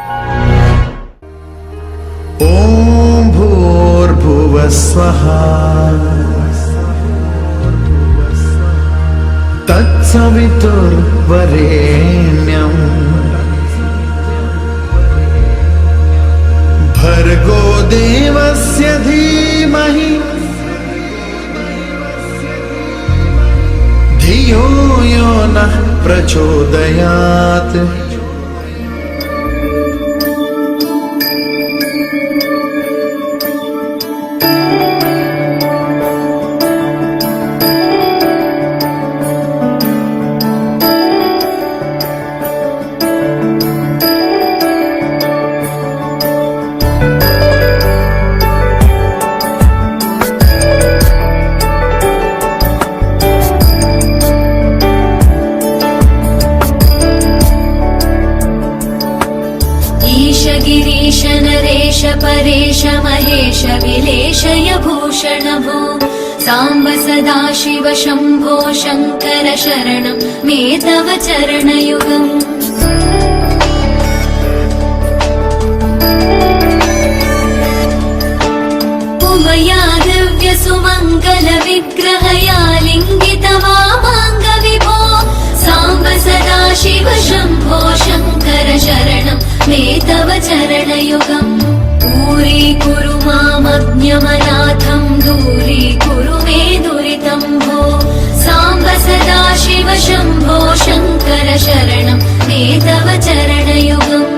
ॐ भूर्भुवः स्वः तत्सवितुर्वरेण्यम् भर्गो देवस्य धीमहि धियो यो नः प्रचोदयात्। गिरीश नरेश परेश महेश विलेशय भूषण भो साम्ब सदाशिव शम्भो शङ्कर शरणं मे तव चरणयुगम्। उमया दिव्य सुमङ्गल विग्रहया लिङ्गित वामाङ्ग विभो साम्ब सदाशिव शम्भो शङ्कर शरणं मे तव चरणयुगम्। दूरीकुरु मामज्ञमनाथं दूरीकुरु मे दुरितं भो साम्ब सदाशिव शम्भो शङ्कर शरणं मे तव चरणयुगम्।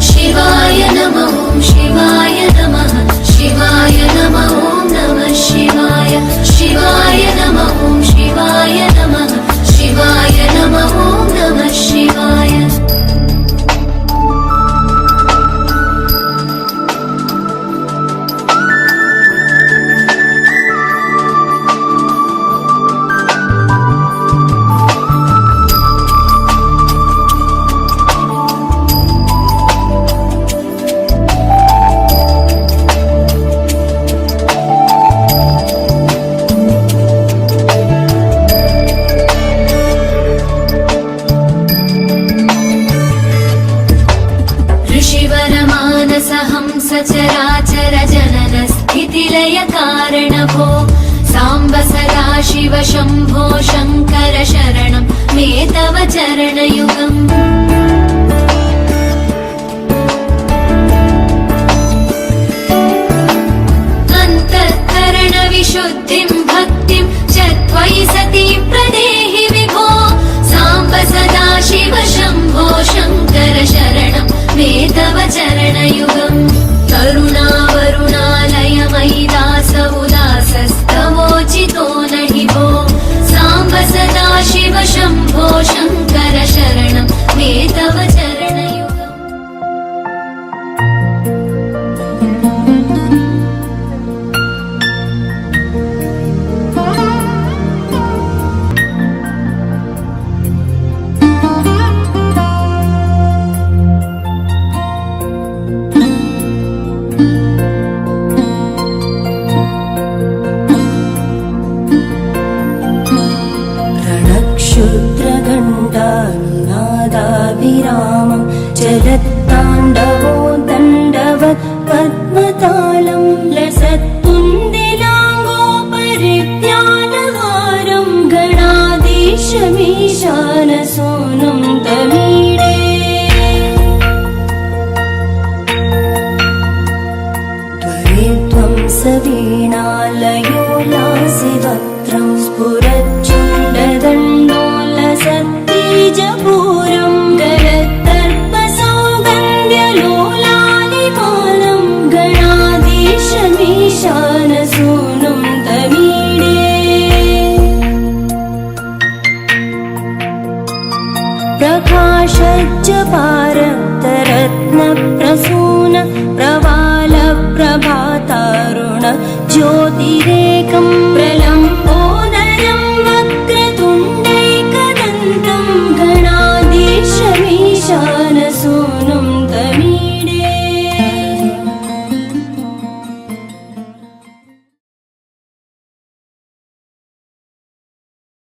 शिवाय नमः शिवाय नमः शिवाय नमः नमः शिवाय शिवाय नमः शिवाय नमः शिवाय नमः नमः शिवाय। सचराचर जनन स्थितिलय कारण भो साम्ब सदाशिव शम्भो शङ्कर शरणं मे तव चरणयुगम्। अन्तःकरण विशुद्धिं भक्तिं च त्वयि सती प्रदेहि विभो साम्ब सदाशिव शम्भो शङ्कर शरणं मे तव चरणयुगम्। करुणावरुणालय मयि दास उदासस्तवोचितो नहि भो साम्ब सदाशिव शम्भो शङ्कर शरणं मे तव चरणयुगम्। रणक्षुद्रगण्डानुनादाभिरामं चलत्ताण्डवो दण्डवत् पद्मतालं लसत्तुन्दिलाङ्गोपरिज्ञानहारं गणाधीशमीशानसोनुं तमीडे। त्वरित्वं सवीणालयो लासिवक्त्रं स्फुरच्चुण्डदण्डोलसत्तीजपूरं गलत्तर्पसौगन्ध्यलोलालिपालं गणाधीशमीशानसूनुं तमीडे। प्रकाशज्जपारक्तरत्नप्रसून प्रवालप्रभातारुण ज्योतिरेकं प्रलम्बो